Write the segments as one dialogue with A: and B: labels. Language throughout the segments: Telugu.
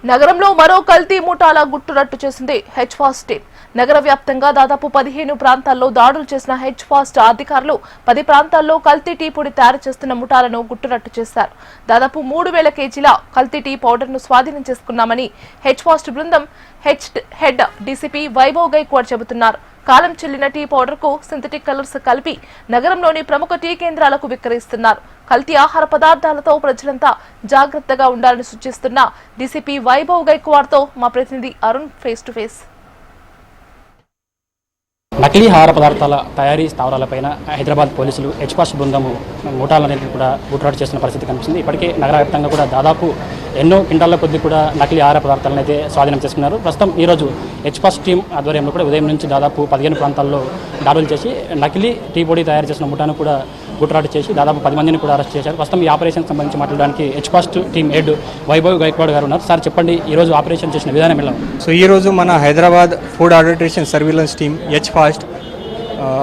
A: నగరంలో మరో కల్తీ ముఠాల గుట్టురట్టు చేసింది హెచ్ ఫాస్ట్ టీం. నగర వ్యాప్తంగా దాదాపు 15 ప్రాంతాల్లో దాడులు చేసిన హెచ్ ఫాస్ట్ అధికారులు 10 ప్రాంతాల్లో కల్తీ టీ పొడి తయారు చేస్తున్న ముఠాలను గుట్టురట్టు చేశారు. దాదాపు 3000 కేజీల కల్తీ టీ పౌడర్ ను స్వాధీనం చేసుకున్నామని హెచ్ ఫాస్ట్ బృందం హెడ్ డీసీపీ వైభవ్ గైక్వాడ్ చెబుతున్నారు. కాలం చెల్లిన టీ పౌడర్ కు సింథటిక్ కలర్స్ కలిపి నగరంలోని ప్రముఖ టీ కేంద్రాలకు విక్రయిస్తున్నారు. కల్తీ ఆహార పదార్థాలతో ప్రజలంతా జాగ్రత్తగా ఉండాలని సూచిస్తున్న డీసీపీ వైభవ్ గైక్వాడ్ తో మా ప్రతినిధి అరుణ్ ఫేస్ టు ఫేస్.
B: నకిలీ ఆహార పదార్థాల తయారీ స్థావరాలపైన హైదరాబాద్ పోలీసులు హెచ్ ఫాస్ట్ బృందము ముఠాలన్నింటినీ కూడా గుట్టురట్టు చేస్తున్న పరిస్థితి కనిపిస్తుంది. ఇప్పటికే నగర వ్యాప్తంగా కూడా దాదాపు ఎన్నో క్వింటాల కొద్ది కూడా నకిలీ ఆహార పదార్థాలను అయితే స్వాధీనం చేసుకున్నారు. ప్రస్తుతం ఈరోజు హెచ్ ఫాస్ట్ టీం ఆధ్వర్యంలో కూడా ఉదయం నుంచి దాదాపు 15 ప్రాంతాల్లో దాడులు చేసి నకిలీ టీ పొడి తయారు చేసిన ముఠాను కూడా గుట్టురట్టు చేసి దాదాపు 10 మందిని కూడా అరెస్ట్ చేశారు. ప్రస్తుతం ఈ ఆపరేషన్ సంబంధించి మాట్లాడడానికి H fast team head Vaibhav Gaikwad గారు ఉన్నారు. సార్ చెప్పండి, ఈరోజు ఆపరేషన్ చేసిన విధానం ఎలా?
C: సో ఈరోజు మన Hyderabad food adulteration surveillance team H FAST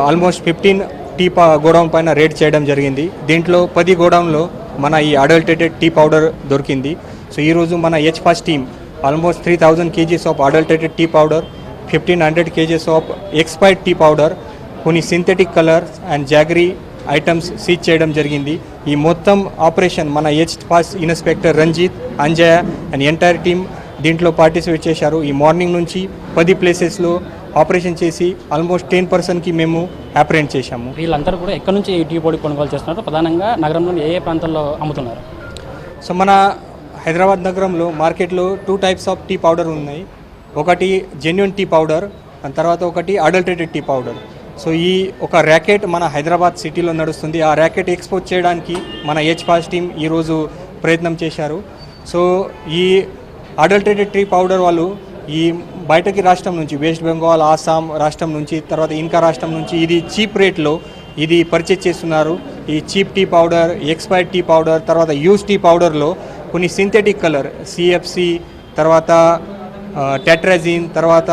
C: almost 15 tea godown పైన రేడ్ చేయడం జరిగింది. దీంట్లో 10 గోడౌన్లో మన ఈ అడల్టరేటెడ్ టీ పౌడర్ దొరికింది. సో ఈరోజు మన H fast team almost 3000 kgs of adulterated tea powder, 1500 kgs of expired tea powder, కొన్ని synthetic colours and jaggery items seize చేయడం జరిగింది. ఈ మొత్తం ఆపరేషన్ మన H FAST inspector Ranjith, Anjaiah and entire team దీంట్లో పార్టిసిపేట్ చేశారు. ఈ మార్నింగ్ నుంచి 10 ప్లేసెస్లో ఆపరేషన్ చేసి ఆల్మోస్ట్ 10%కి మేము అప్రెంట్ చేశాము.
B: వీళ్ళందరూ కూడా ఎక్కడి నుంచి ఈ టీ పొడి కొనుగోలు చేస్తున్నారు? ప్రధానంగా నగరంలోని ఏ ప్రాంతాల్లో అమ్ముతున్నారు?
C: సో మన హైదరాబాద్ నగరంలో మార్కెట్లో 2 టైప్స్ ఆఫ్ టీ పౌడర్ ఉన్నాయి. ఒకటి జెన్యూన్ టీ పౌడర్, దాని తర్వాత ఒకటి అడల్టరేటెడ్ టీ పౌడర్. సో ఈ ఒక ర్యాకెట్ మన హైదరాబాద్ సిటీలో నడుస్తుంది. ఆ ర్యాకెట్ ఎక్స్పోర్ట్ చేయడానికి మన హెచ్ ఫాస్ట్ టీం ఈరోజు ప్రయత్నం చేశారు. సో ఈ అడల్టరేటెడ్ టీ పౌడర్ వాళ్ళు ఈ బయటకి రాష్ట్రం నుంచి, వెస్ట్ బెంగాల్, ఆసాం రాష్ట్రం నుంచి, తర్వాత ఇంకా రాష్ట్రం నుంచి ఇది చీప్ రేట్లో ఇది పర్చేజ్ చేస్తున్నారు. ఈ cheap tea powder, expired tea powder, తర్వాత యూస్ టీ పౌడర్లో కొన్ని సింథటిక్ కలర్ సిఎఫ్సి, తర్వాత టెట్రాజిన్, తర్వాత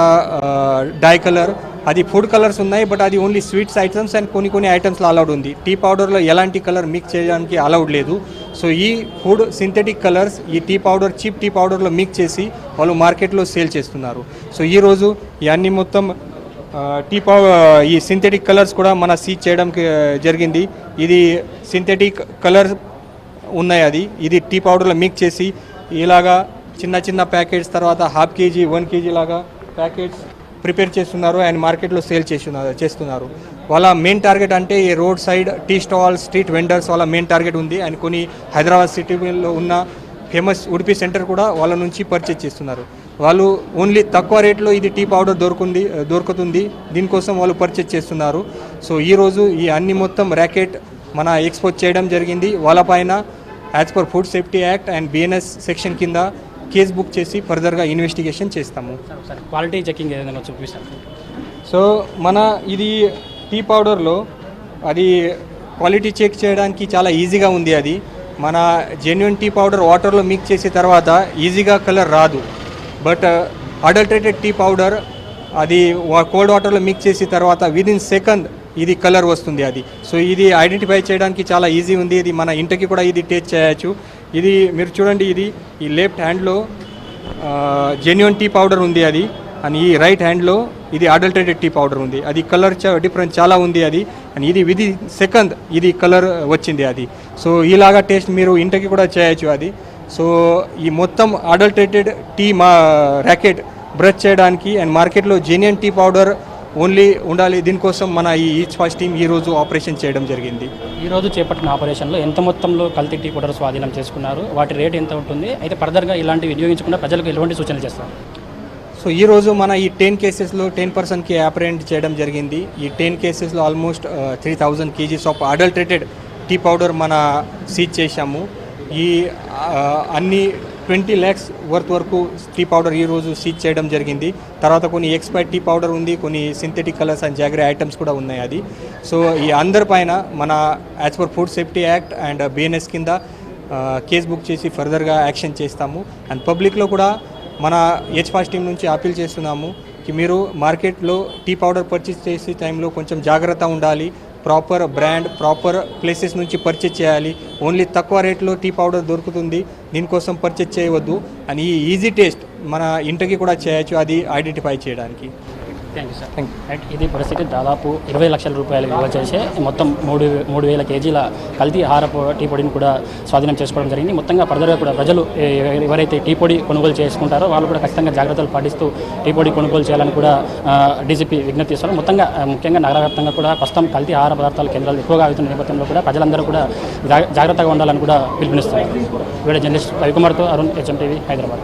C: డై కలర్, అది ఫుడ్ కలర్స్ ఉన్నాయి. బట్ అది ఓన్లీ స్వీట్స్ ఐటమ్స్ అండ్ కొన్ని ఐటమ్స్లో అలౌడ్ ఉంది. టీ పౌడర్లో ఎలాంటి కలర్ మిక్స్ చేయడానికి అలౌడ్ లేదు. సో ఈ ఫుడ్ సింథటిక్ కలర్స్ ఈ టీ పౌడర్, చీప్ టీ పౌడర్లో మిక్స్ చేసి వాళ్ళు మార్కెట్లో సేల్ చేస్తున్నారు. సో ఈరోజు ఇవన్నీ మొత్తం ఈ సింథటిక్ కలర్స్ కూడా మన సీజ్ చేయడం జరిగింది. ఇది సింథటిక్ కలర్స్ ఉన్నాయి, ఇది టీ పౌడర్లో మిక్స్ చేసి ఇలాగా చిన్న ప్యాకెట్స్, తర్వాత ½ కేజీ 1 కేజీ లాగా ప్యాకెట్స్ ప్రిపేర్ చేస్తున్నారు అండ్ మార్కెట్లో సేల్ చేస్తున్నారు. వాళ్ళ మెయిన్ టార్గెట్ అంటే ఈ road side tea stall, street vendors వాళ్ళ మెయిన్ టార్గెట్ ఉంది. అండ్ కొన్ని హైదరాబాద్ సిటీలో ఉన్న ఫేమస్ ఉడిపి సెంటర్ కూడా వాళ్ళ నుంచి పర్చేజ్ చేస్తున్నారు. వాళ్ళు ఓన్లీ తక్కువ రేట్లో ఇది టీ పౌడర్ దొరుకుతుంది, దీనికోసం వాళ్ళు పర్చేజ్ చేస్తున్నారు. సో ఈరోజు ఈ అన్ని మొత్తం ర్యాకెట్ మన ఎక్స్పోర్ట్ చేయడం జరిగింది. వాళ్ళపైన as per food safety act and BNS section కింద కేసు బుక్ చేసి ఫర్దర్గా ఇన్వెస్టిగేషన్ చేస్తాము.
B: క్వాలిటీ చెకింగ్ ఏదైనా చూపిస్తాను.
C: సో మన ఇది టీ పౌడర్లో అది క్వాలిటీ చెక్ చేయడానికి చాలా ఈజీగా ఉంది. అది మన జెన్యూన్ టీ పౌడర్ వాటర్లో మిక్స్ చేసిన తర్వాత ఈజీగా కలర్ రాదు. బట్ అడల్టరేటెడ్ టీ పౌడర్ అది కోల్డ్ వాటర్లో మిక్స్ చేసిన తర్వాత విదిన్ సెకండ్ ఇది కలర్ వస్తుంది. అది సో ఇది ఐడెంటిఫై చేయడానికి చాలా ఈజీ ఉంది. ఇది మన ఇంటికి కూడా ఇది టేస్ట్ చేయొచ్చు. ఇది మీరు చూడండి, ఇది ఈ లెఫ్ట్ హ్యాండ్లో జెన్యూన్ టీ పౌడర్ ఉంది అది, అండ్ ఈ రైట్ హ్యాండ్లో ఇది అడల్టరేటెడ్ టీ పౌడర్ ఉంది. అది కలర్ డిఫరెన్స్ చాలా ఉంది అది, అండ్ ఇది విది సెకండ్ ఇది కలర్ వచ్చింది అది. సో ఇలాగా టేస్ట్ మీరు ఇంటికి కూడా చేయొచ్చు అది. సో ఈ మొత్తం అడల్టరేటెడ్ టీ ర్యాకెట్ బ్రష్ చేయడానికి అండ్ మార్కెట్లో జెన్యూన్ టీ పౌడర్ ఓన్లీ ఉండాలి. దీనికోసం మన ఈ హెచ్ ఫాస్ట్ టీం ఈరోజు ఆపరేషన్ చేయడం జరిగింది.
B: ఈరోజు చేపట్టిన ఆపరేషన్లో ఎంత మొత్తంలో కల్తీ టీ పౌడర్ స్వాధీనం చేసుకున్నారు? వాటి రేట్ ఎంత ఉంటుంది? అయితే ఫర్దర్గా ఇలాంటివి వినియోగించకుండా ప్రజలకు ఎటువంటి సూచనలు చేస్తారు?
C: సో ఈరోజు మన ఈ 10 కేసెస్లో 10%కి అప్రెంట్ చేయడం జరిగింది. ఈ 10 కేసెస్లో almost 3000 kgs of adulterated tea powder మన సీజ్ చేశాము. ఈ అన్ని 20 lakhs వరకు టీ పౌడర్ ఈరోజు సీజ్ చేయడం జరిగింది. తర్వాత కొన్ని ఎక్స్పైర్డ్ టీ పౌడర్ ఉంది, కొన్ని synthetic colours and jaggery items కూడా ఉన్నాయి అది. సో ఈ అందరిపైన మన as per food safety act and BNS కింద కేసు బుక్ చేసి ఫర్దర్గా యాక్షన్ చేస్తాము. అండ్ పబ్లిక్లో కూడా మన హెచ్ ఫాస్ట్ టీం నుంచి అపీల్ చేస్తున్నాము కి మీరు మార్కెట్లో టీ పౌడర్ పర్చేస్ చేసే టైంలో కొంచెం జాగ్రత్త ఉండాలి. ప్రాపర్ బ్రాండ్ ప్రాపర్ ప్లేసెస్ నుంచి పర్చేజ్ చేయాలి. ఓన్లీ తక్కువ రేట్లో టీ పౌడర్ దొరుకుతుంది, దీనికోసం పర్చేజ్ చేయవద్దు అని ఈ ఈజీ టేస్ట్ మన ఇంటికి కూడా చేయొచ్చు, అది ఐడెంటిఫై చేయడానికి.
B: Thank you sir. రైట్, ఇది పరిస్థితి. దాదాపు 20 లక్షల రూపాయలు విలువ చేసే మొత్తం 3,000 కేజీల కల్తీ ఆహారపు టీ పొడిని కూడా స్వాధీనం చేసుకోవడం జరిగింది. మొత్తంగా ఫర్దర్గా కూడా ప్రజలు ఎవరైతే టీ పొడి కొనుగోలు చేసుకుంటారో వాళ్ళు కూడా ఖచ్చితంగా జాగ్రత్తలు పాటిస్తూ టీ పొడి కొనుగోలు చేయాలని కూడా డీజీపీ విజ్ఞప్తి చేస్తున్నారు. మొత్తంగా ముఖ్యంగా నగర వ్యాప్తంగా కూడా ప్రస్తుతం కల్తీ ఆహార పదార్థాల కేంద్రాలు ఎక్కువగా అవుతున్న నేపథ్యంలో కూడా ప్రజలందరూ కూడా జాగ్రత్తగా ఉండాలని కూడా పిలుపునిస్తున్నారు. వీడియో జర్నలిస్ట్ రవికుమార్తో అరుణ్, HM టీవీ, హైదరాబాద్.